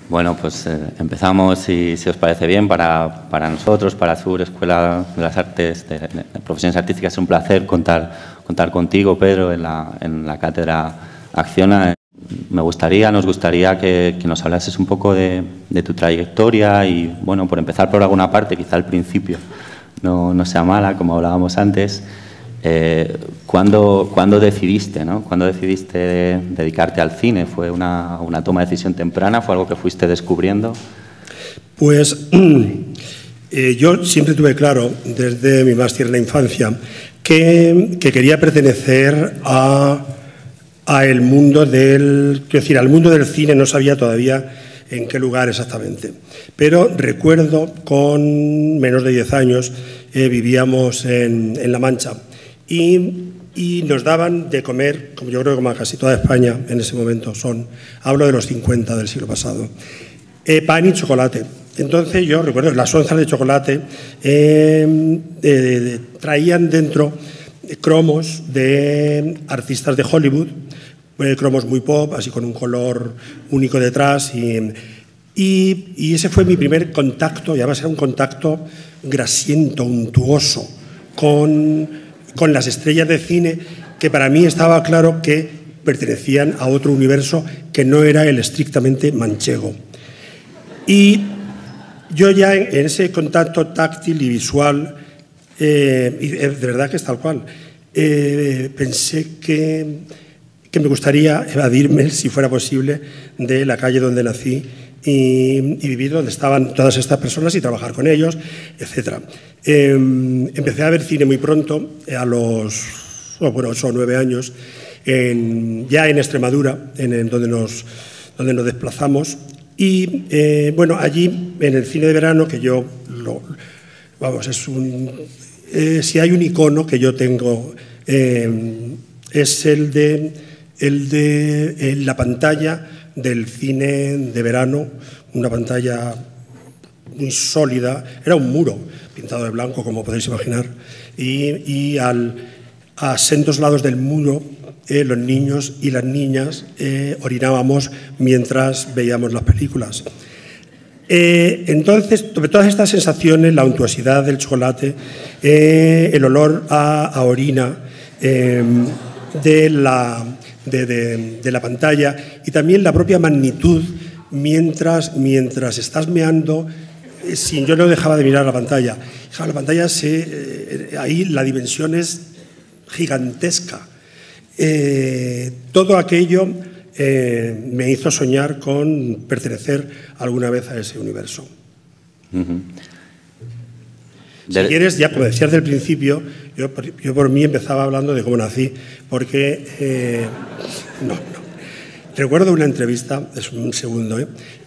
Bueno, pues empezamos, si os parece bien, para nosotros, para Azur, Escuela de las Artes, de Profesiones Artísticas, es un placer contar contigo, Pedro, en la cátedra Acciona. Nos gustaría que nos hablases un poco de tu trayectoria y, bueno, por empezar por alguna parte, quizá al principio no sea mala, como hablábamos antes. ¿Cuándo decidiste, ¿no? ¿Cuándo decidiste dedicarte al cine? ¿Fue una toma de decisión temprana? ¿Fue algo que fuiste descubriendo? Pues yo siempre tuve claro, desde mi más tierna infancia, que quería pertenecer al mundo del cine. No sabía todavía en qué lugar exactamente. Pero recuerdo, con menos de 10 años, vivíamos en La Mancha. Y nos daban de comer, como yo creo que como a casi toda España en ese momento hablo de los 50 del siglo pasado, pan y chocolate. Entonces yo recuerdo las onzas de chocolate traían dentro cromos de artistas de Hollywood, cromos muy pop, así con un color único detrás. Y ese fue mi primer contacto, y además era un contacto grasiento, untuoso, con las estrellas de cine, que para mí estaba claro que pertenecían a otro universo que no era el estrictamente manchego. Y yo ya en ese contacto táctil y visual, y de verdad que es tal cual, pensé que me gustaría evadirme, si fuera posible, de la calle donde nací y vivir donde estaban todas estas personas y trabajar con ellos, etc. Empecé a ver cine muy pronto, a los 8 o 9 años, ya en Extremadura, donde nos desplazamos. Y bueno, allí, en el cine de verano, que yo, si hay un icono que yo tengo, es el de la pantalla del cine de verano, una pantalla muy sólida, era un muro pintado de blanco, como podéis imaginar, y a sendos lados del muro los niños y las niñas orinábamos mientras veíamos las películas. Entonces, todas estas sensaciones, la untuosidad del chocolate, el olor a orina de la pantalla y también la propia magnitud mientras estás meando, yo no dejaba de mirar la pantalla. La pantalla, ahí la dimensión es gigantesca. Todo aquello me hizo soñar con pertenecer alguna vez a ese universo. Si quieres, ya como decías del principio, yo por mí empezaba hablando de cómo nací, porque recuerdo una entrevista, es un segundo,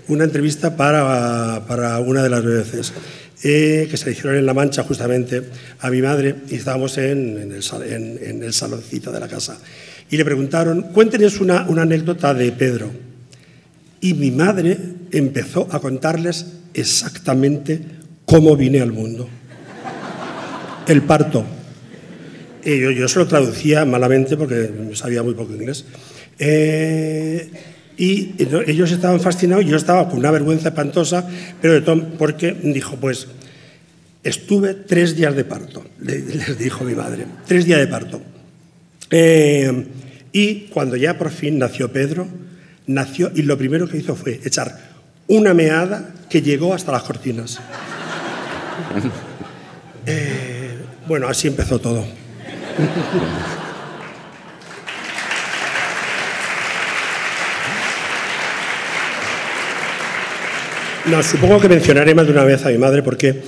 una entrevista para una de las BBCs, que se le hicieron en La Mancha justamente a mi madre, y estábamos en el saloncito de la casa. Y le preguntaron, cuéntenos una anécdota de Pedro. Y mi madre empezó a contarles exactamente cómo vine al mundo. El parto. Yo se lo traducía malamente porque sabía muy poco inglés. Y ellos estaban fascinados y yo estaba con una vergüenza espantosa, pero de todo, porque dijo, pues, estuve 3 días de parto, les dijo mi madre, 3 días de parto. Y cuando ya por fin nació Pedro, y lo primero que hizo fue echar una meada que llegó hasta las cortinas. Bueno, así empezó todo. No, supongo que mencionaré más de una vez a mi madre porque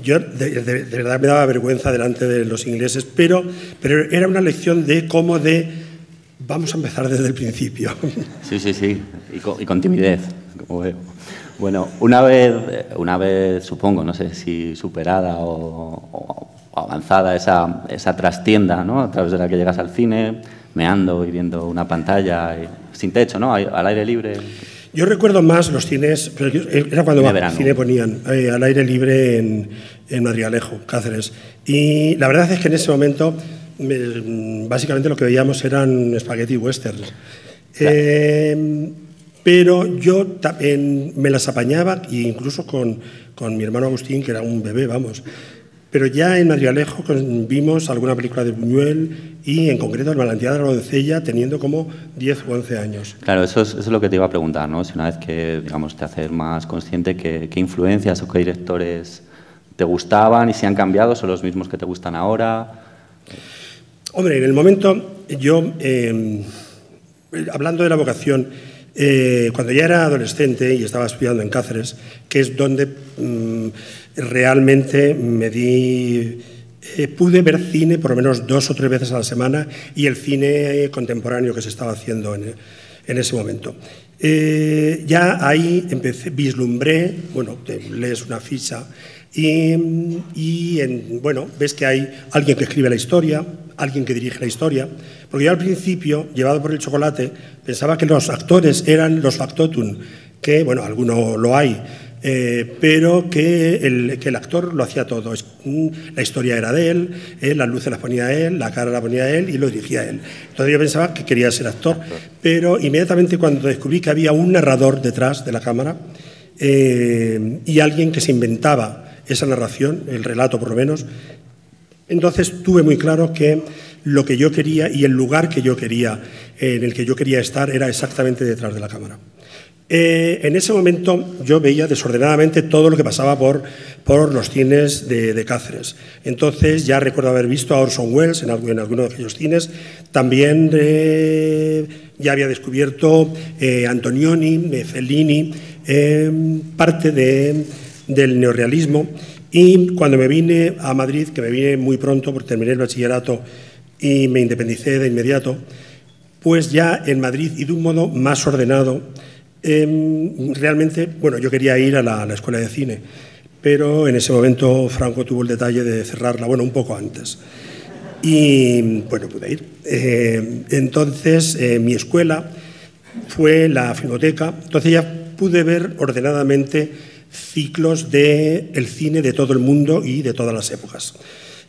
yo de verdad me daba vergüenza delante de los ingleses, pero era una lección de cómo vamos a empezar desde el principio. Sí, y con timidez, como veo. Bueno, una vez supongo, no sé si superada o avanzada esa trastienda, ¿no?, a través de la que llegas al cine, meando y viendo una pantalla sin techo, ¿no?, al aire libre. Yo recuerdo más los cines, pero era cuando más cine ponían, al aire libre en Madrialejo, Cáceres. Y la verdad es que en ese momento, básicamente lo que veíamos eran spaghetti westerns. Claro. pero yo me las apañaba, e incluso con mi hermano Agustín, que era un bebé, vamos. Pero ya en Madrialejo vimos alguna película de Buñuel y en concreto El Manantial de la Doncella teniendo como 10 o 11 años. Claro, eso es lo que te iba a preguntar, ¿no? Si una vez que, digamos, te haces más consciente, ¿qué influencias o qué directores te gustaban y si han cambiado, son los mismos que te gustan ahora? Hombre, en el momento, yo, hablando de la vocación, cuando ya era adolescente y estaba estudiando en Cáceres, que es donde realmente pude ver cine por lo menos 2 o 3 veces a la semana y el cine contemporáneo que se estaba haciendo en ese momento. Ya ahí vislumbré, bueno, te lees una ficha bueno, ves que hay alguien que escribe la historia, alguien que dirige la historia, porque yo al principio, llevado por el chocolate, pensaba que los actores eran los factotum, que, bueno, alguno lo hay, pero que el actor lo hacía todo. La historia era de él, las luces las ponía él, la cara la ponía él y lo dirigía él. Entonces yo pensaba que quería ser actor, pero inmediatamente cuando descubrí que había un narrador detrás de la cámara y alguien que se inventaba esa narración, el relato por lo menos, entonces tuve muy claro que lo que yo quería y el lugar que yo quería, en el que yo quería estar, era exactamente detrás de la cámara. En ese momento yo veía desordenadamente todo lo que pasaba por los cines de Cáceres. Entonces ya recuerdo haber visto a Orson Welles en alguno de aquellos cines. También ya había descubierto Antonioni, Fellini, parte del neorrealismo. Y cuando me vine a Madrid, que me vine muy pronto porque terminé el bachillerato y me independicé de inmediato, pues ya en Madrid y de un modo más ordenado, realmente, bueno, yo quería ir a la escuela de cine, pero en ese momento Franco tuvo el detalle de cerrarla, bueno, un poco antes. Y, bueno, pude ir. Entonces, mi escuela fue la Filmoteca, entonces ya pude ver ordenadamente ciclos del cine de todo el mundo y de todas las épocas.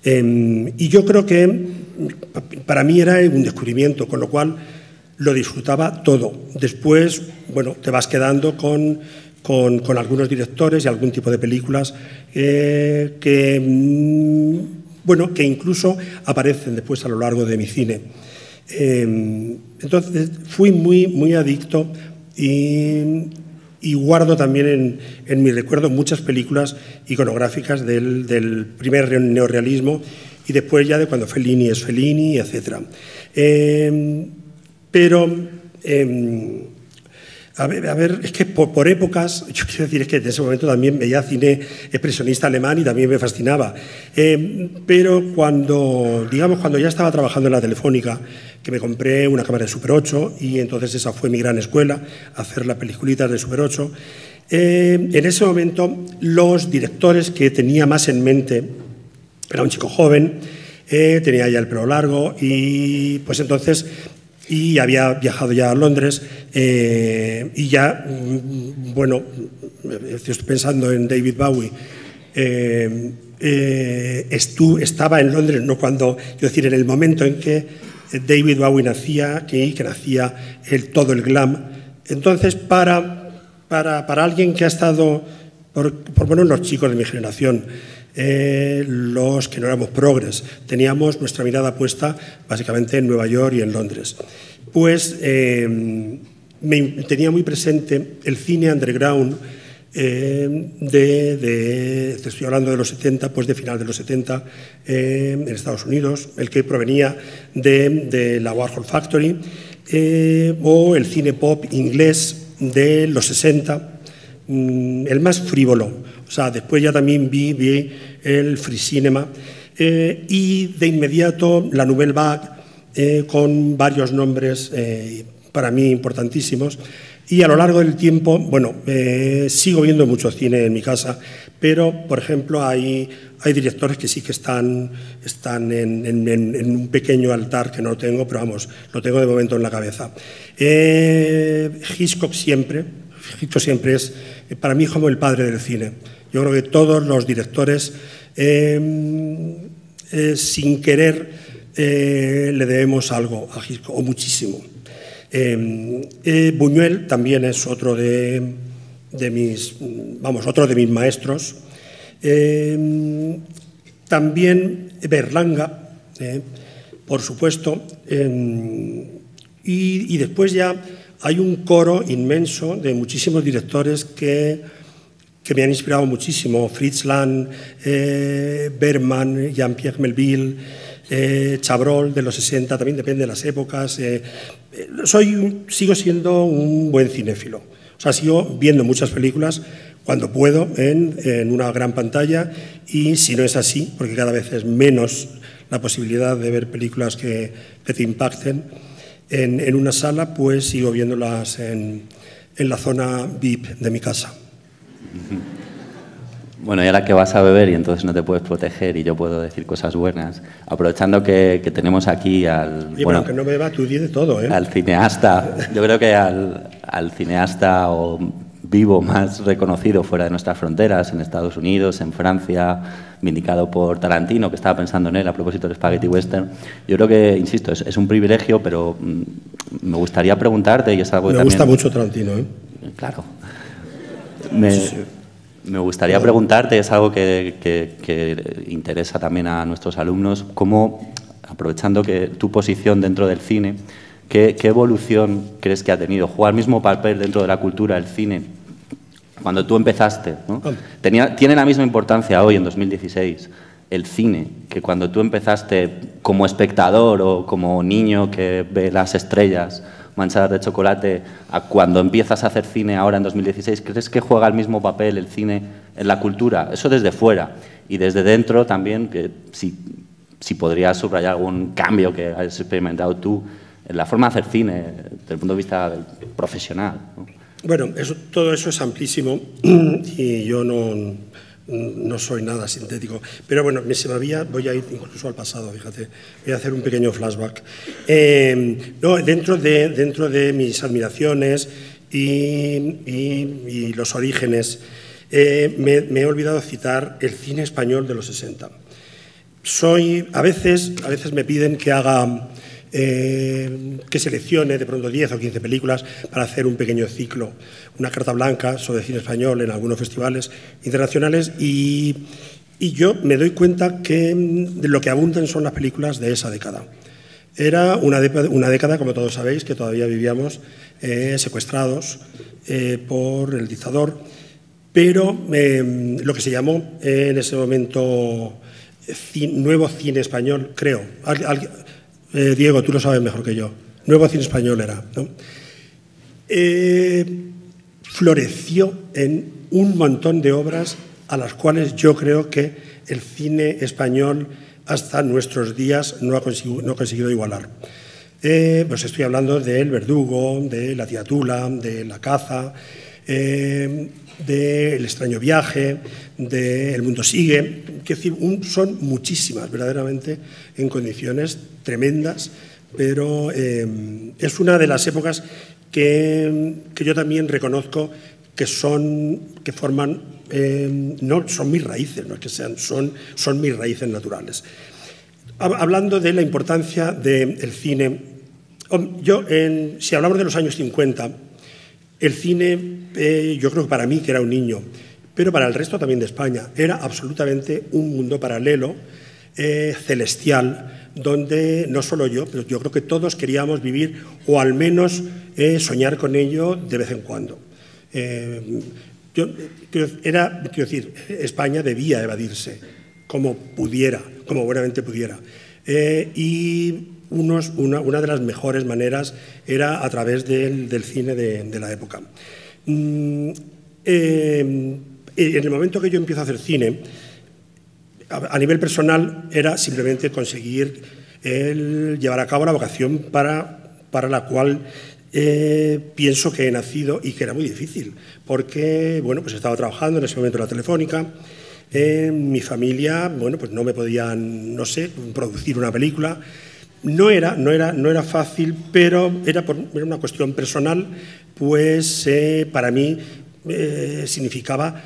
Y yo creo que para mí era un descubrimiento, con lo cual lo disfrutaba todo. Después, bueno, te vas quedando con algunos directores y algún tipo de películas que incluso aparecen después a lo largo de mi cine. Entonces, fui muy adicto y guardo también en mi recuerdo muchas películas iconográficas del primer neorrealismo y después ya de cuando Fellini es Fellini, etc. Pero, a ver, es que por épocas, yo quiero decir, es que en ese momento también veía cine expresionista alemán y también me fascinaba. Pero cuando ya estaba trabajando en la Telefónica, que me compré una cámara de Super 8 y entonces esa fue mi gran escuela, hacer las peliculitas de Super 8. En ese momento, los directores que tenía más en mente, era un chico joven, tenía ya el pelo largo y pues entonces... Y había viajado ya a Londres y ya, bueno, estoy pensando en David Bowie, estaba en Londres, no cuando, quiero decir, en el momento en que David Bowie nacía, que nacía todo el glam. Entonces, para alguien que ha estado, por lo menos los chicos de mi generación, los que no éramos progres, teníamos nuestra mirada puesta básicamente en Nueva York y en Londres. Pues tenía muy presente el cine underground estoy hablando de los 70, pues de final de los 70 en Estados Unidos, el que provenía de la Warhol Factory o el cine pop inglés de los 60, el más frívolo. O sea, después ya también vi el free cinema y de inmediato la Nouvelle Vague con varios nombres para mí importantísimos. Y a lo largo del tiempo, bueno, sigo viendo mucho cine en mi casa, pero, por ejemplo, hay directores que sí que están en un pequeño altar que no lo tengo, pero vamos, lo tengo de momento en la cabeza. Hitchcock siempre es para mí como el padre del cine. Yo creo que todos los directores, sin querer, le debemos algo a Hitchcock, o muchísimo. Buñuel también es otro de mis maestros. También Berlanga, por supuesto. Y después ya hay un coro inmenso de muchísimos directores que me han inspirado muchísimo. Fritz Lang, Bergman, Jean-Pierre Melville, Chabrol de los 60, también depende de las épocas. Sigo siendo un buen cinéfilo. O sea, sigo viendo muchas películas cuando puedo en una gran pantalla, y si no es así, porque cada vez es menos la posibilidad de ver películas que te impacten en una sala, pues sigo viéndolas en la zona VIP de mi casa. Bueno, y ahora que vas a beber y entonces no te puedes proteger y yo puedo decir cosas buenas, aprovechando que tenemos aquí al... Oye, bueno, aunque no beba, tú dices todo, ¿eh? Al cineasta, yo creo que al cineasta vivo más reconocido fuera de nuestras fronteras, en Estados Unidos, en Francia, vindicado por Tarantino, que estaba pensando en él a propósito del Spaghetti Western. Yo creo que, insisto, es un privilegio, pero me gustaría preguntarte, y es algo que me gusta mucho Tarantino, ¿eh? Claro. Sí. Me gustaría preguntarte, es algo que interesa también a nuestros alumnos, cómo, aprovechando que tu posición dentro del cine, ¿qué evolución crees que ha tenido? ¿Juega el mismo papel dentro de la cultura, el cine, cuando tú empezaste, ¿no? ¿Tiene la misma importancia hoy, en 2016, el cine, que cuando tú empezaste como espectador o como niño que ve las estrellas manchadas de chocolate, a cuando empiezas a hacer cine ahora en 2016? ¿Crees que juega el mismo papel el cine en la cultura? Eso desde fuera. Y desde dentro también, que si podrías subrayar algún cambio que has experimentado tú en la forma de hacer cine, desde el punto de vista profesional, ¿no? Bueno, todo eso es amplísimo y yo no soy nada sintético. Pero bueno, voy a ir incluso al pasado, fíjate. Voy a hacer un pequeño flashback. Dentro de mis admiraciones y los orígenes, me he olvidado citar el cine español de los 60. A veces me piden que haga... que seleccione de pronto 10 o 15 películas para hacer un pequeño ciclo, una carta blanca sobre cine español en algunos festivales internacionales, y yo me doy cuenta que de lo que abundan son las películas de esa década. Era una década, como todos sabéis, que todavía vivíamos secuestrados por el dictador, pero lo que se llamó en ese momento nuevo cine español, creo. Diego, tú lo sabes mejor que yo. Nuevo cine español era, ¿no? Floreció en un montón de obras a las cuales yo creo que el cine español hasta nuestros días no ha conseguido igualar. Pues estoy hablando de El Verdugo, de La tía Tula, de La caza, de El extraño viaje, de El mundo sigue. Quiero decir, son muchísimas, verdaderamente, en condiciones tremendas, pero es una de las épocas que yo también reconozco que forman, no son mis raíces, no es que sean, son mis raíces naturales. Hablando de la importancia del cine, si hablamos de los años 50, el cine, yo creo que para mí, que era un niño, pero para el resto también de España, era absolutamente un mundo paralelo, celestial, donde no solo yo, pero yo creo que todos queríamos vivir, o al menos soñar con ello de vez en cuando. Quiero decir, España debía evadirse como buenamente pudiera. Y una de las mejores maneras era a través del cine de la época. En el momento que yo empiezo a hacer cine, a nivel personal era simplemente conseguir llevar a cabo la vocación para la cual pienso que he nacido, y que era muy difícil, porque pues estaba trabajando en ese momento en la Telefónica. Mi familia, pues no me podían, no sé, producir una película. No era fácil, pero era una cuestión personal, pues para mí significaba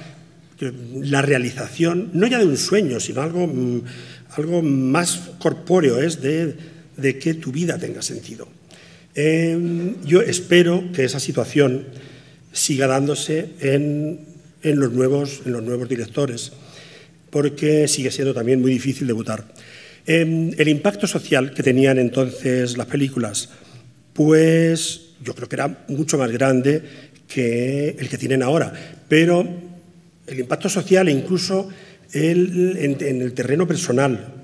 la realización, no ya de un sueño, sino algo más corpóreo, es de que tu vida tenga sentido. Yo espero que esa situación siga dándose en los nuevos directores, porque sigue siendo también muy difícil debutar. El impacto social que tenían entonces las películas, pues yo creo que era mucho más grande que el que tienen ahora, pero el impacto social e incluso en el terreno personal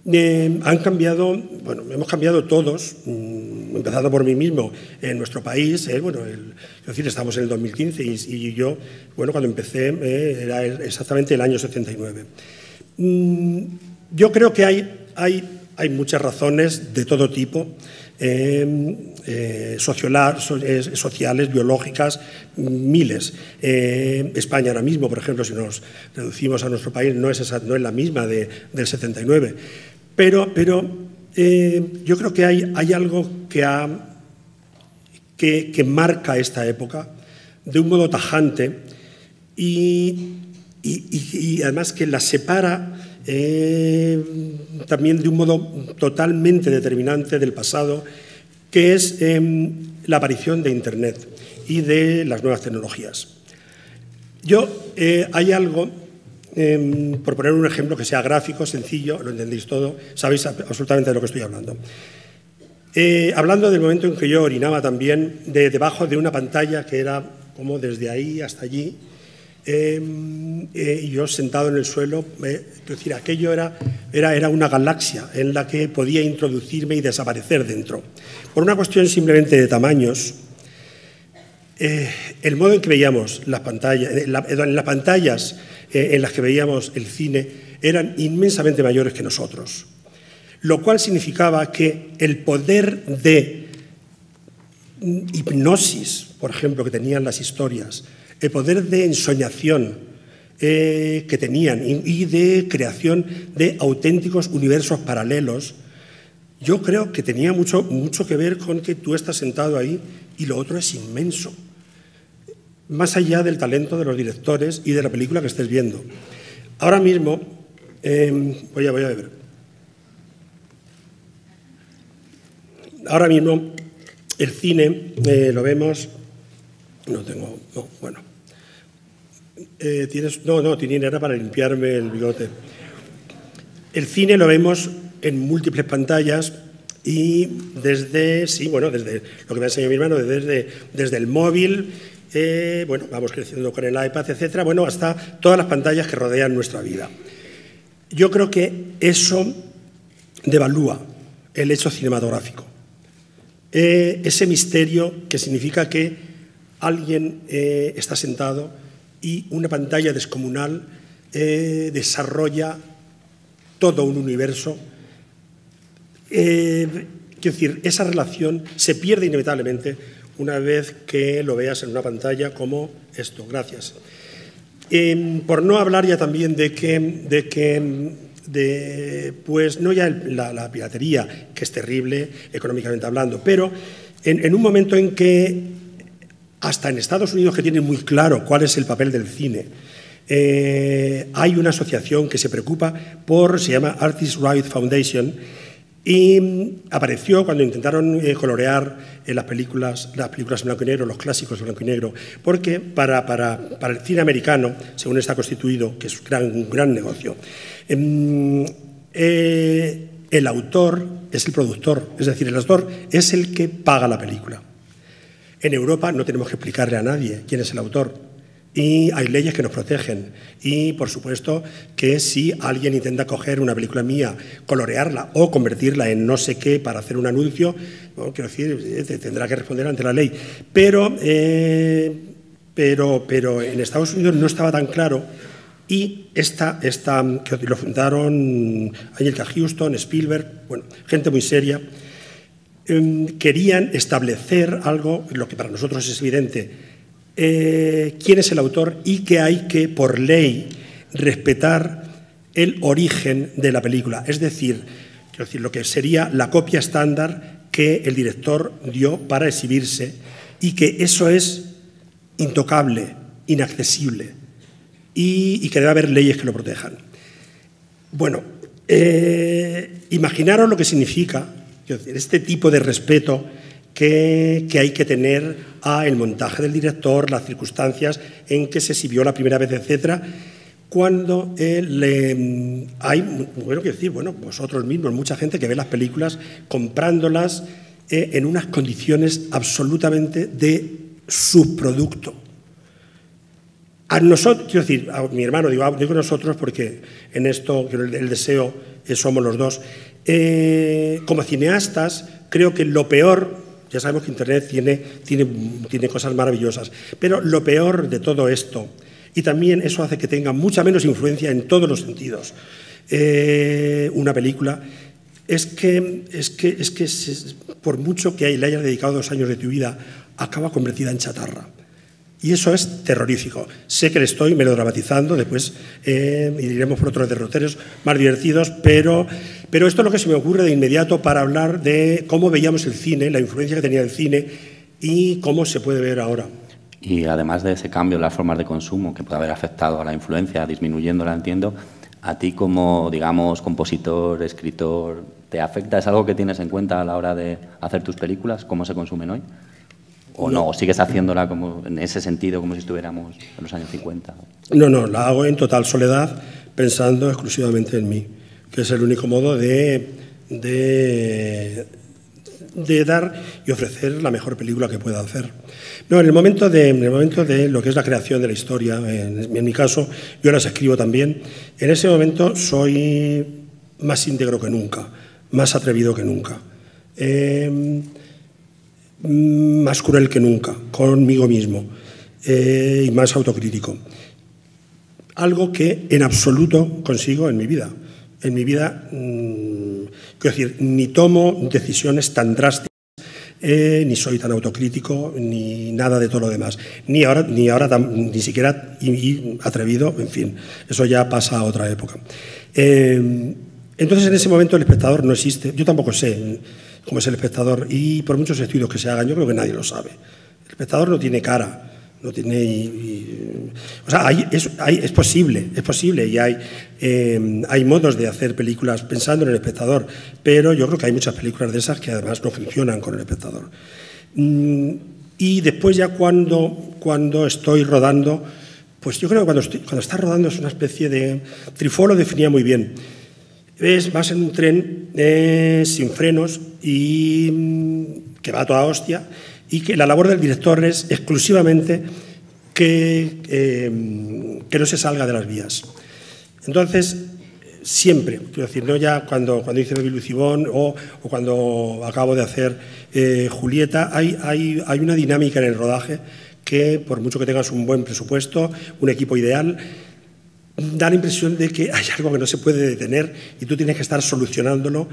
han cambiado, bueno, hemos cambiado todos, empezando por mí mismo, en nuestro país. Es decir, estamos en el 2015 y yo, bueno, cuando empecé era exactamente el año 79. Yo creo que hay muchas razones de todo tipo, sociales, biológicas, miles. España ahora mismo, por ejemplo, si nos reducimos a nuestro país, no es la misma del 79. Pero yo creo que hay algo que marca esta época de un modo tajante y además que la separa también de un modo totalmente determinante del pasado, que es la aparición de Internet y de las nuevas tecnologías. Hay algo, por poner un ejemplo que sea gráfico, sencillo, lo entendéis todo, sabéis absolutamente de lo que estoy hablando. Hablando del momento en que yo orinaba también, debajo de una pantalla que era como desde ahí hasta allí, y yo sentado en el suelo, es decir, aquello era una galaxia en la que podía introducirme y desaparecer dentro. Por una cuestión simplemente de tamaños, el modo en que veíamos las pantallas, las pantallas en las que veíamos el cine eran inmensamente mayores que nosotros, lo cual significaba que el poder de hipnosis, por ejemplo, que tenían las historias, el poder de ensoñación que tenían y de creación de auténticos universos paralelos, yo creo que tenía mucho que ver con que tú estás sentado ahí y lo otro es inmenso, más allá del talento de los directores y de la película que estés viendo. Ahora mismo, voy a ver. Ahora mismo el cine lo vemos. Tinín era para limpiarme el bigote. El cine lo vemos en múltiples pantallas y desde lo que me ha enseñado mi hermano, desde el móvil, vamos creciendo con el iPad, etcétera, hasta todas las pantallas que rodean nuestra vida. Yo creo que eso devalúa el hecho cinematográfico. Ese misterio que significa que alguien está sentado y una pantalla descomunal desarrolla todo un universo. Quiero decir, esa relación se pierde inevitablemente una vez que lo veas en una pantalla como esto. Gracias. Por no hablar ya también pues no ya la piratería, que es terrible económicamente hablando, pero en un momento en que hasta en Estados Unidos, que tienen muy claro cuál es el papel del cine, hay una asociación que se preocupa se llama Artist Rights Foundation, y apareció cuando intentaron colorear las películas en blanco y negro, los clásicos en blanco y negro, porque para el cine americano, según está constituido, que es un gran negocio, el autor es el productor, es decir, el autor es el que paga la película. En Europa no tenemos que explicarle a nadie quién es el autor y hay leyes que nos protegen. Y, por supuesto, que si alguien intenta coger una película mía, colorearla o convertirla en no sé qué para hacer un anuncio, quiero decir, tendrá que responder ante la ley. Pero en Estados Unidos no estaba tan claro y que lo fundaron Anjelica Huston, Spielberg, gente muy seria. Querían establecer algo, lo que para nosotros es evidente, quién es el autor y que hay que, por ley, respetar el origen de la película. Es decir, lo que sería la copia estándar que el director dio para exhibirse y que eso es intocable, inaccesible y que debe haber leyes que lo protejan. Imaginaros lo que significa este tipo de respeto que hay que tener el montaje del director, las circunstancias en que se exhibió la primera vez, etcétera, cuando hay, bueno, quiero decir, bueno, vosotros mismos, mucha gente que ve las películas comprándolas en unas condiciones absolutamente de subproducto. A nosotros, quiero decir, a mi hermano, digo nosotros porque en esto el deseo somos los dos. Como cineastas, creo que lo peor, ya sabemos que Internet tiene cosas maravillosas, pero lo peor de todo esto, y también eso hace que tenga mucha menos influencia en todos los sentidos, una película, es que por mucho que le hayas dedicado 2 años de tu vida, acaba convertida en chatarra. Y eso es terrorífico. Sé que le estoy melodramatizando, después iremos por otros derroteros más divertidos, pero esto es lo que se me ocurre de inmediato para hablar de cómo veíamos el cine, la influencia que tenía el cine y cómo se puede ver ahora. Y además de ese cambio en las formas de consumo que puede haber afectado a la influencia, disminuyéndola, entiendo, a ti como, digamos, compositor, escritor, ¿te afecta? ¿Es algo que tienes en cuenta a la hora de hacer tus películas? ¿Cómo se consumen hoy? ¿O no? ¿O sigues haciéndola como en ese sentido, como si estuviéramos en los años 50? No, la hago en total soledad, pensando exclusivamente en mí, que es el único modo de dar y ofrecer la mejor película que pueda hacer. No, en el momento de lo que es la creación de la historia, en mi caso, yo las escribo también, en ese momento soy más íntegro que nunca, más atrevido que nunca. Más cruel que nunca, conmigo mismo, y más autocrítico. Algo que en absoluto consigo en mi vida. En mi vida, quiero decir, ni tomo decisiones tan drásticas, ni soy tan autocrítico, ni nada de todo lo demás. Ni ni siquiera atrevido, en fin, eso ya pasa a otra época. Entonces, en ese momento el espectador no existe. Yo tampoco sé cómo es el espectador, y por muchos estudios que se hagan, yo creo que nadie lo sabe. El espectador no tiene cara, no tiene... o sea, es posible, y hay modos de hacer películas pensando en el espectador, pero yo creo que hay muchas películas de esas que además no funcionan con el espectador. Y después ya cuando estoy rodando, pues yo creo que cuando estás rodando es una especie de... Truffaut lo definía muy bien. Vas en un tren sin frenos y que va a toda hostia, y que la labor del director es exclusivamente que no se salga de las vías. Entonces, siempre, quiero decir, no ya cuando hice Baby Lucibón o cuando acabo de hacer Julieta, hay una dinámica en el rodaje que, por mucho que tengas un buen presupuesto, un equipo ideal, da la impresión de que hay algo que no se puede detener y tú tienes que estar solucionándolo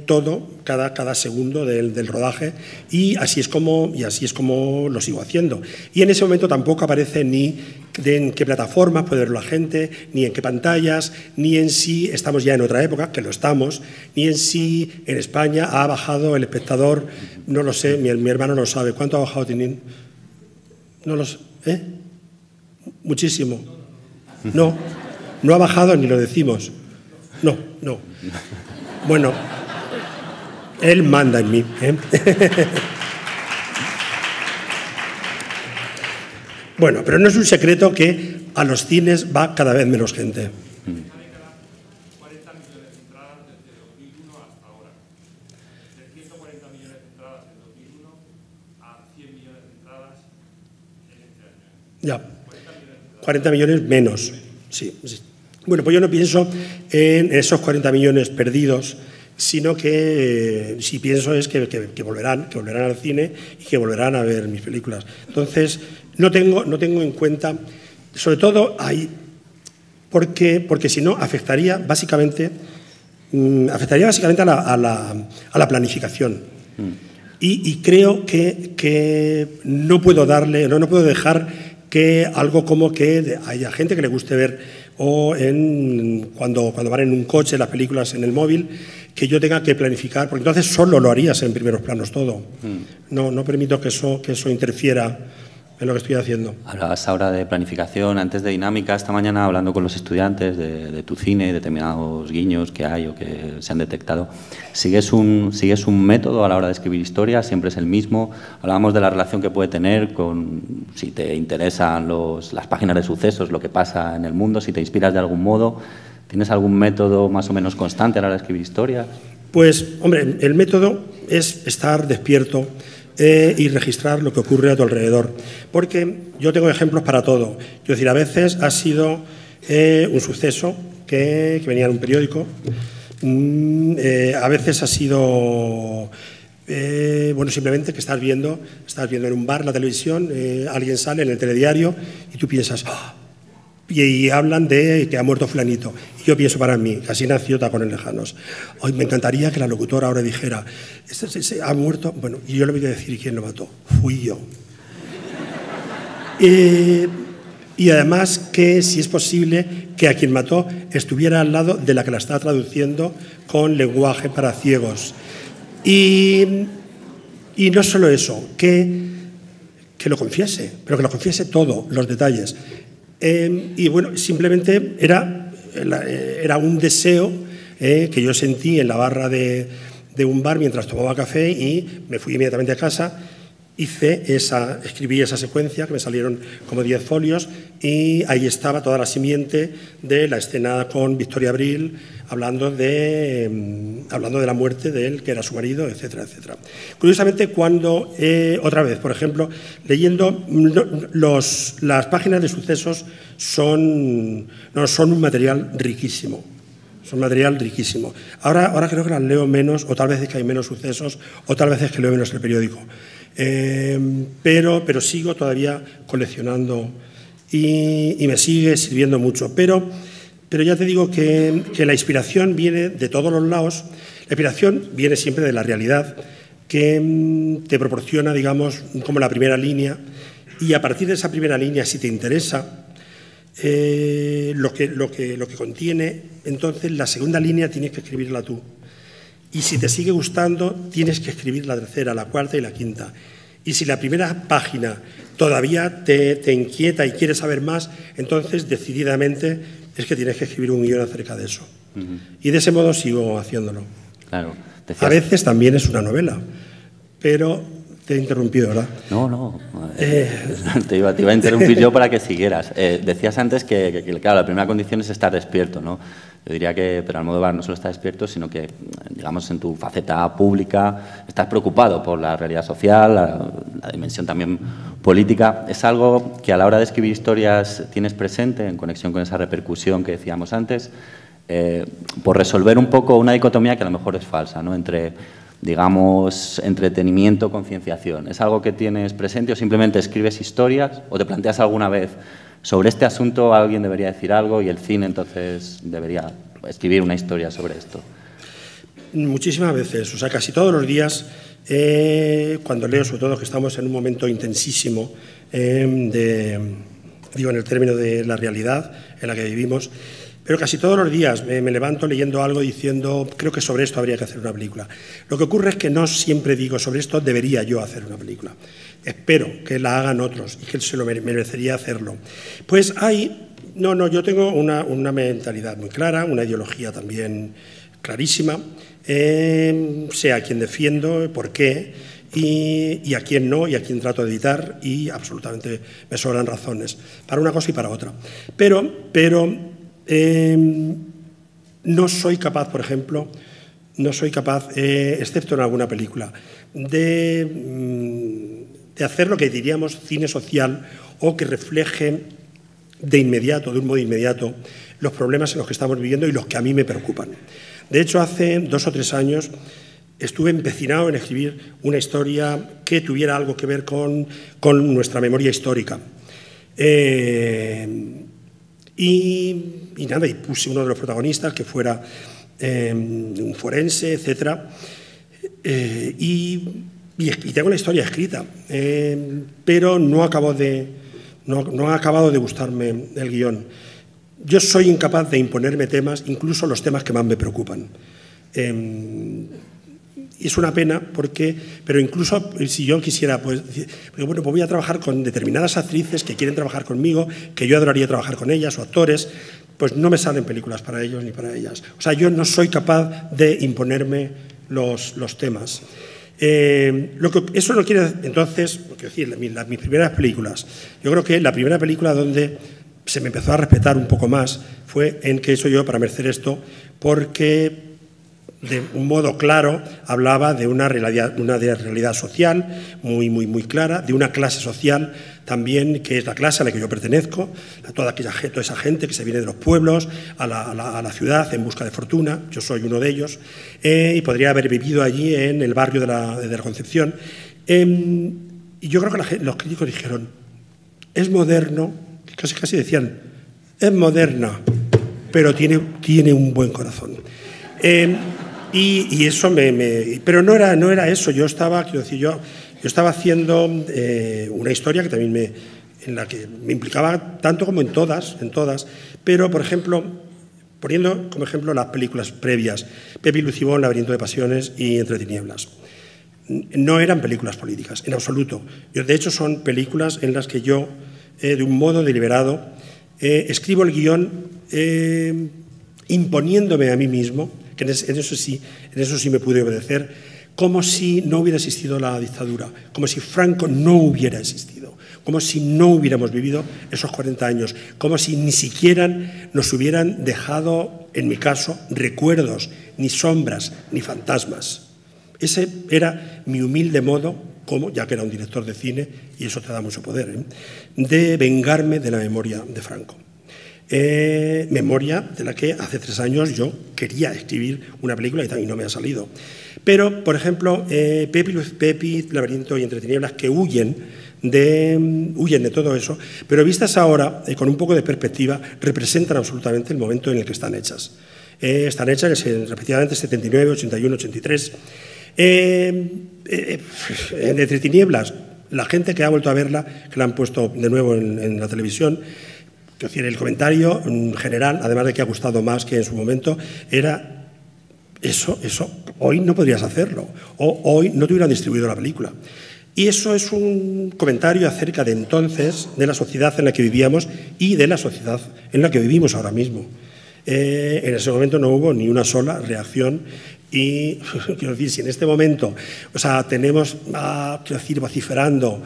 todo, cada segundo del rodaje, y así es como lo sigo haciendo. Y en ese momento tampoco aparece ni en qué plataformas puede verlo la gente, ni en qué pantallas, ni en si estamos ya en otra época, que lo estamos, ni en si en España ha bajado el espectador, no lo sé, mi hermano lo sabe. ¿Cuánto ha bajado, Tinín? No lo sé. Muchísimo. No ha bajado ni lo decimos. No. Bueno, él manda en mí. Bueno, pero no es un secreto que a los cines va cada vez menos gente. 40 millones de entradas desde 2001 hasta ahora. De 140 millones de entradas en 2001 a 100 millones de entradas en este año. Ya. 40 millones menos, sí. Bueno, pues yo no pienso en esos 40 millones perdidos, sino que si pienso es que volverán al cine y que volverán a ver mis películas. Entonces, no tengo en cuenta, sobre todo porque si no afectaría básicamente a la planificación. Y creo que no puedo dejar que algo como que haya gente que le guste ver cuando van en un coche las películas en el móvil, que yo tenga que planificar, porque entonces solo lo harías en primeros planos todo. No permito que eso interfiera en lo que estoy haciendo. Hablabas ahora de planificación, antes de dinámica. Esta mañana, hablando con los estudiantes de tu cine, determinados guiños que hay o que se han detectado, ¿sigues un método a la hora de escribir historias? ¿Siempre es el mismo? Hablábamos de la relación que puede tener con si te interesan las páginas de sucesos, lo que pasa en el mundo, si te inspiras de algún modo. ¿Tienes algún método más o menos constante a la hora de escribir historias? Pues, hombre, el método es estar despierto y registrar lo que ocurre a tu alrededor. Porque yo tengo ejemplos para todo. Es decir, a veces ha sido un suceso que venía en un periódico, a veces ha sido bueno, simplemente que estás viendo en un bar la televisión, alguien sale en el telediario y tú piensas, ¡oh! Y hablan de que ha muerto fulanito. Y yo pienso para mí, que así nació Tacones Lejanos. Hoy me encantaría que la locutora ahora dijera, ha muerto, bueno, y yo le voy a decir quién lo mató. Fui yo. Y además que, si es posible, que a quien mató estuviera al lado de la que la está traduciendo con lenguaje para ciegos. Y no solo eso, que lo confiese, pero que lo confiese todo, los detalles. Y bueno, simplemente era un deseo que yo sentí en la barra de un bar mientras tomaba café y me fui inmediatamente a casa. Escribí esa secuencia, que me salieron como 10 folios, y ahí estaba toda la simiente de la escena con Victoria Abril, hablando de la muerte de él, que era su marido, etcétera, etcétera. Curiosamente, cuando, otra vez, por ejemplo, leyendo las páginas de sucesos son un material riquísimo. Son material riquísimo. Ahora creo que las leo menos, o tal vez es que hay menos sucesos, o tal vez es que leo menos el periódico. Pero sigo todavía coleccionando y me sigue sirviendo mucho. Pero ya te digo que la inspiración viene de todos los lados. La inspiración viene siempre de la realidad, que te proporciona, digamos, como la primera línea, y a partir de esa primera línea, si te interesa lo que contiene, entonces la segunda línea tienes que escribirla tú. Y si te sigue gustando, tienes que escribir la tercera, la cuarta y la quinta. Y si la primera página todavía te inquieta y quieres saber más, entonces decididamente es que tienes que escribir un guión acerca de eso. Y de ese modo sigo haciéndolo. Claro. A veces también es una novela, pero te he interrumpido, ¿verdad? No. Te iba a interrumpir yo para que siguieras. Decías antes que, claro, la primera condición es estar despierto, ¿no? Yo diría que Pedro Almodóvar no solo está despierto, sino que, digamos, en tu faceta pública estás preocupado por la realidad social, la dimensión también política. ¿Es algo que a la hora de escribir historias tienes presente en conexión con esa repercusión que decíamos antes? Por resolver un poco una dicotomía que a lo mejor es falsa, ¿no? Entre, digamos, entretenimiento, concienciación. ¿Es algo que tienes presente o simplemente escribes historias o te planteas alguna vez sobre este asunto alguien debería decir algo y el cine entonces debería escribir una historia sobre esto? Muchísimas veces, o sea, casi todos los días, cuando leo, sobre todo que estamos en un momento intensísimo en el término de la realidad en la que vivimos, pero casi todos los días me levanto leyendo algo diciendo, creo que sobre esto habría que hacer una película. Lo que ocurre es que no siempre digo, sobre esto debería yo hacer una película. Espero que la hagan otros y que se lo merecería hacerlo. Pues yo tengo una mentalidad muy clara, una ideología también clarísima, sé a quién defiendo, por qué, y a quién no, y a quién trato de evitar, y absolutamente me sobran razones, para una cosa y para otra. Pero no soy capaz, por ejemplo, excepto en alguna película, de hacer lo que diríamos cine social o que refleje de un modo inmediato, los problemas en los que estamos viviendo y los que a mí me preocupan. De hecho, hace 2 o 3 años estuve empecinado en escribir una historia que tuviera algo que ver con nuestra memoria histórica. Y puse uno de los protagonistas que fuera un forense, etcétera. Y tengo la historia escrita, pero no ha acabado de gustarme el guión. Yo soy incapaz de imponerme temas, incluso los temas que más me preocupan. es una pena porque, pero incluso si yo quisiera, pues bueno, pues voy a trabajar con determinadas actrices que quieren trabajar conmigo, que yo adoraría trabajar con ellas, o actores, pues no me salen películas para ellos ni para ellas. O sea, yo no soy capaz de imponerme los temas. Eso no quiere, entonces, quiero decir, mis primeras películas, yo creo que la primera película donde se me empezó a respetar un poco más fue en ¿Qué soy yo para merecer esto?, porque de un modo claro hablaba de una realidad social muy clara, de una clase social también que es la clase a la que yo pertenezco, a toda esa gente que se viene de los pueblos a la ciudad en busca de fortuna. Yo soy uno de ellos, y podría haber vivido allí en el barrio de la Concepción. Y yo creo que los críticos dijeron, es moderno, casi decían, es moderna, pero tiene un buen corazón. Y eso pero no era eso. Yo estaba haciendo una historia que también en la que me implicaba tanto como en todas, pero, por ejemplo, poniendo como ejemplo las películas previas, Pepe y Lucibón, Laberinto de Pasiones y Entre tinieblas. No eran películas políticas, en absoluto. De hecho, son películas en las que yo, de un modo deliberado, escribo el guión imponiéndome a mí mismo, que en eso sí me pude obedecer, como si no hubiera existido la dictadura, como si Franco no hubiera existido, como si no hubiéramos vivido esos 40 años, como si ni siquiera nos hubieran dejado, en mi caso, recuerdos, ni sombras, ni fantasmas. Ese era mi humilde modo, ya que era un director de cine, y eso te da mucho poder, de vengarme de la memoria de Franco. Memoria de la que hace 3 años yo quería escribir una película y no me ha salido. Pero, por ejemplo, Pepi, Laberinto y Entre tinieblas, que huyen de todo eso, pero vistas ahora, con un poco de perspectiva, representan absolutamente el momento en el que están hechas. Están hechas respectivamente 79, 81, 83. Entre tinieblas, la gente que ha vuelto a verla, que la han puesto de nuevo en la televisión, es decir, el comentario en general, además de que ha gustado más que en su momento, era eso, hoy no podrías hacerlo, o hoy no te hubieran distribuido la película. Y eso es un comentario acerca de entonces, de la sociedad en la que vivíamos y de la sociedad en la que vivimos ahora mismo. En ese momento no hubo ni una sola reacción y, quiero decir, si en este momento, tenemos, quiero decir, vociferando,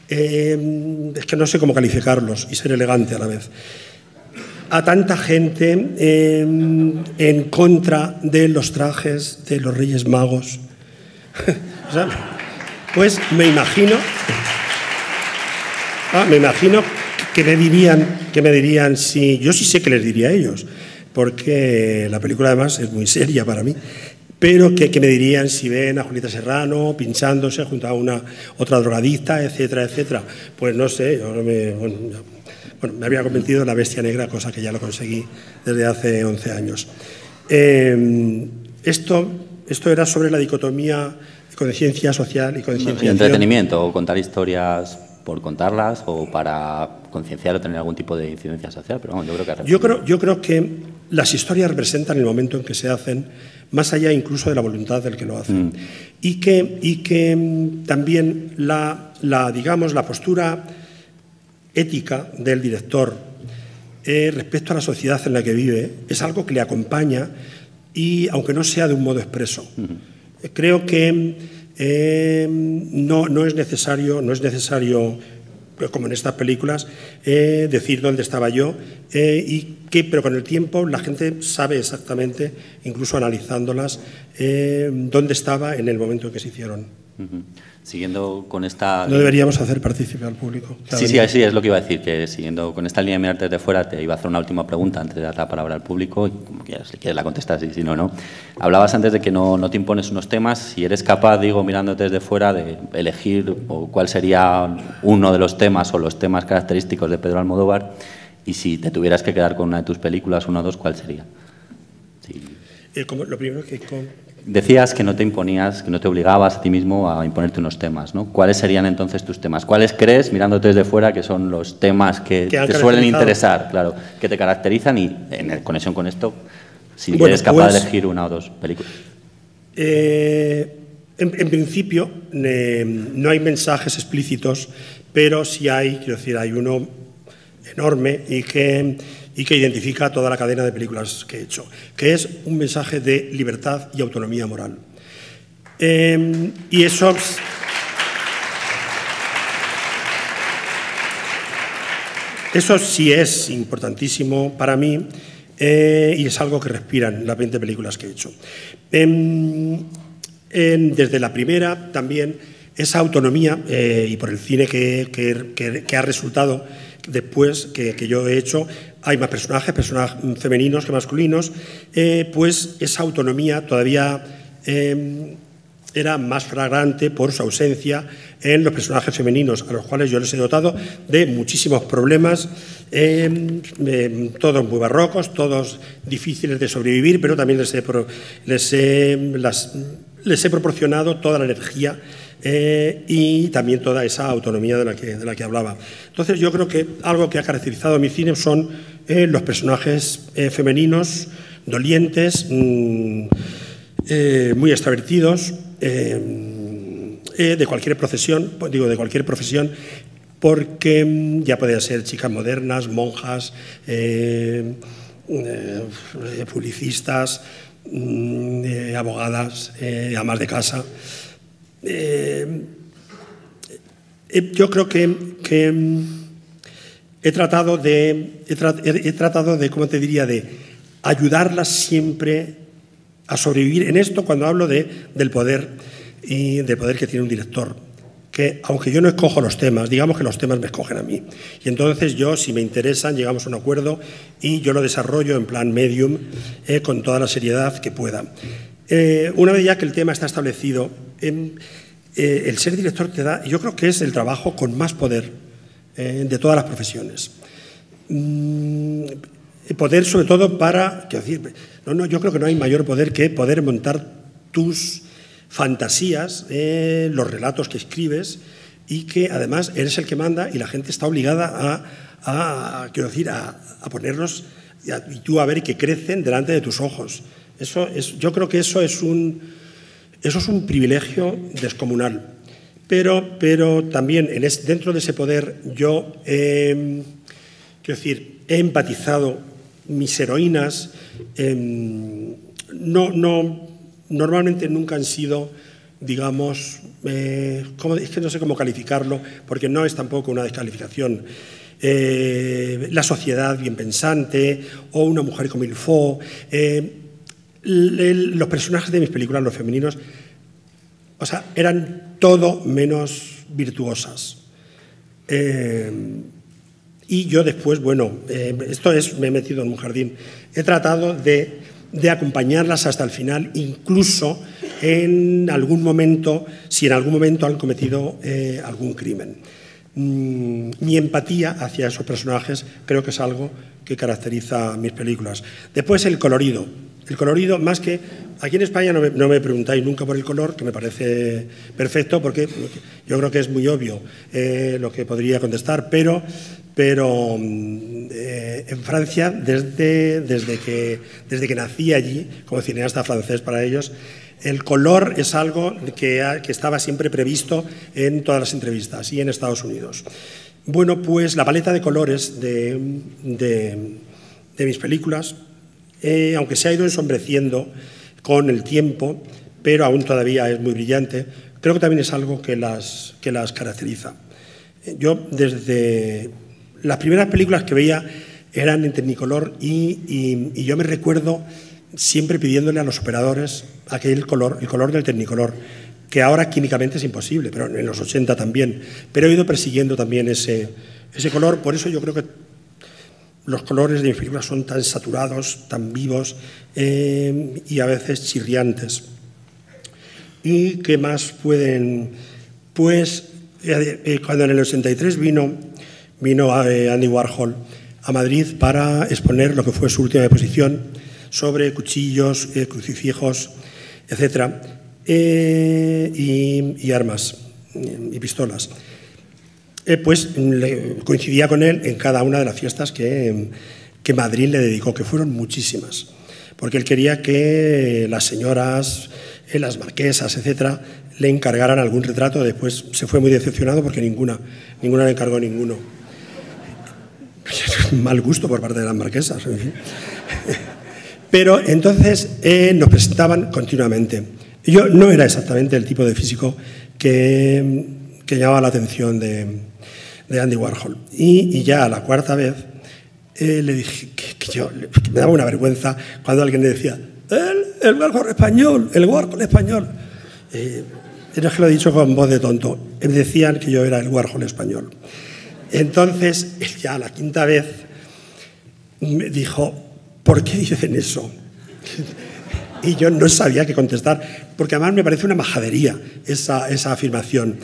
es que no sé cómo calificarlos y ser elegante a la vez, a tanta gente en contra de los trajes de los Reyes Magos. Pues me imagino que me dirían si yo sí sé que les diría a ellos, porque la película además es muy seria para mí. Pero que me dirían si ven a Julieta Serrano pinchándose junto a otra drogadicta, etcétera, etcétera. Pues no sé, me había convencido La Bestia Negra, cosa que ya lo conseguí desde hace 11 años. Esto era sobre la dicotomía de conciencia social y conciencia. Entretenimiento, o contar historias por contarlas, o para concienciar o tener algún tipo de incidencia social, pero bueno, yo creo que las historias representan el momento en que se hacen, más allá incluso de la voluntad del que lo hace. Y que también digamos, la postura ética del director respecto a la sociedad en la que vive es algo que le acompaña, y aunque no sea de un modo expreso. Creo que no es necesario, como en estas películas, decir dónde estaba yo, pero con el tiempo la gente sabe exactamente, incluso analizándolas, dónde estaba en el momento en que se hicieron. Siguiendo con esta... No deberíamos hacer partícipe al público. Sí, es lo que iba a decir, que siguiendo con esta línea de mirar desde fuera, te iba a hacer una última pregunta antes de dar la palabra al público, y como quieras, si quieres la contestas, y si no, no. Hablabas antes de que no te impones unos temas, si eres capaz, mirándote desde fuera, de elegir cuál sería uno de los temas o los temas característicos de Pedro Almodóvar, y si te tuvieras que quedar con una de tus películas, una o dos, ¿cuál sería? Sí. Lo primero que... Decías que no te imponías, que no te obligabas a ti mismo a imponerte unos temas, ¿no? ¿Cuáles serían entonces tus temas? ¿Cuáles crees, mirándote desde fuera, que son los temas que te suelen interesar, claro, que te caracterizan, y en conexión con esto, si eres capaz de elegir una o dos películas? En principio, no hay mensajes explícitos, pero sí hay, quiero decir, hay uno enorme y que identifica toda la cadena de películas que he hecho, que es un mensaje de libertad y autonomía moral. Y eso sí es importantísimo para mí y es algo que respiran las 20 películas que he hecho. Desde la primera también esa autonomía y por el cine que ha resultado después que yo he hecho, hay más personajes femeninos que masculinos, pues esa autonomía todavía era más flagrante por su ausencia en los personajes femeninos, a los cuales yo les he dotado de muchísimos problemas, todos muy barrocos, todos difíciles de sobrevivir, pero también les he proporcionado toda la energía y también toda esa autonomía de la que hablaba. Entonces yo creo que algo que ha caracterizado mi cine son los personajes femeninos, dolientes, muy extravertidos, de cualquier profesión, porque ya podían ser chicas modernas, monjas, publicistas, abogadas, amas de casa. Yo creo que he tratado de, ¿cómo te diría?, de ayudarlas siempre a sobrevivir en esto cuando hablo del poder y del poder que tiene un director. Que aunque yo no escojo los temas, digamos que los temas me escogen a mí. Y entonces yo, si me interesan, llegamos a un acuerdo y yo lo desarrollo en plan medium con toda la seriedad que pueda. Una vez ya que el tema está establecido, el ser director te da, yo creo que es el trabajo con más poder de todas las profesiones. Poder sobre todo para, quiero decir, yo creo que no hay mayor poder que poder montar tus fantasías, los relatos que escribes y que además eres el que manda y la gente está obligada a ponerlos y tú a ver que crecen delante de tus ojos. Yo creo que eso es un privilegio descomunal. Pero también dentro de ese poder yo he empatizado mis heroínas. Normalmente nunca han sido, digamos, es que no sé cómo calificarlo, porque no es tampoco una descalificación. La sociedad bien pensante o una mujer como il faut. Los personajes de mis películas, los femeninos, o sea, eran todo menos virtuosas. Y yo después, me he metido en un jardín. He tratado de acompañarlas hasta el final, incluso en algún momento, si en algún momento han cometido algún crimen. Mi empatía hacia esos personajes creo que es algo que caracteriza mis películas. Después el colorido. El colorido, más que... Aquí en España no me preguntáis nunca por el color, que me parece perfecto, porque yo creo que es muy obvio lo que podría contestar, pero en Francia, desde que nací allí, como cineasta francés para ellos, el color es algo que estaba siempre previsto en todas las entrevistas y en Estados Unidos. Bueno, pues la paleta de colores de mis películas, aunque se ha ido ensombreciendo con el tiempo, pero aún todavía es muy brillante, creo que también es algo que las caracteriza. Yo desde las primeras películas que veía eran en Technicolor y yo me recuerdo siempre pidiéndole a los operadores el color del Technicolor, que ahora químicamente es imposible, pero en los 80 también. Pero he ido persiguiendo también ese color, por eso yo creo que los colores de mis películas son tan saturados, tan vivos y a veces chirriantes. ¿Y qué más pueden? Pues cuando en el 83 vino Andy Warhol a Madrid para exponer lo que fue su última exposición sobre cuchillos, crucifijos, etcétera, y armas y pistolas. Pues coincidía con él en cada una de las fiestas que Madrid le dedicó, que fueron muchísimas, porque él quería que las señoras en las marquesas, etcétera, le encargaran algún retrato. Después se fue muy decepcionado porque ninguna le encargó ninguno. Mal gusto por parte de las marquesas, en fin. Pero entonces nos presentaban continuamente. Yo no era exactamente el tipo de físico que llamaba la atención de Andy Warhol. Y ya a la cuarta vez le dije que me daba una vergüenza cuando alguien le decía el Warhol español, el Warhol español. No es que lo he dicho con voz de tonto. Me decían que yo era el Warhol español. Entonces, ya a la quinta vez me dijo, ¿por qué dicen eso? Y yo no sabía qué contestar, porque además me parece una majadería esa afirmación.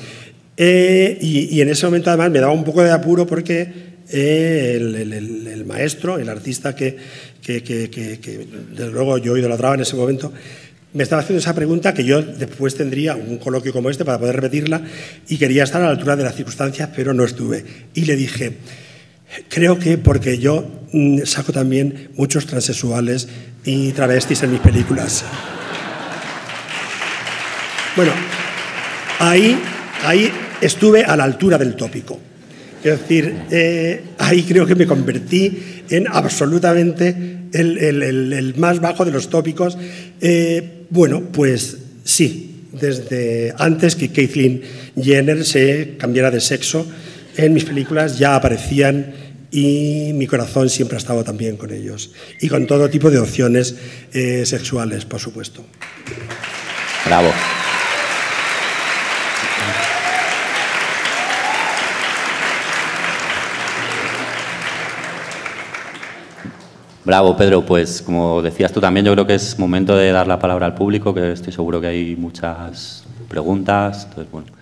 Y en ese momento además me daba un poco de apuro porque el maestro, el artista que desde luego yo idolatraba en ese momento, me estaba haciendo esa pregunta que yo después tendría un coloquio como este para poder repetirla y quería estar a la altura de las circunstancias, pero no estuve. Y le dije, creo que porque yo saco también muchos transexuales y travestis en mis películas. Bueno, ahí estuve a la altura del tópico. Es decir, ahí creo que me convertí en absolutamente el más bajo de los tópicos. Bueno, pues sí, desde antes que Caitlyn Jenner se cambiara de sexo, en mis películas ya aparecían y mi corazón siempre ha estado también con ellos. Y con todo tipo de opciones sexuales, por supuesto. Bravo. Bravo, Pedro. Pues como decías tú también, yo creo que es momento de dar la palabra al público, que estoy seguro que hay muchas preguntas. Entonces, bueno.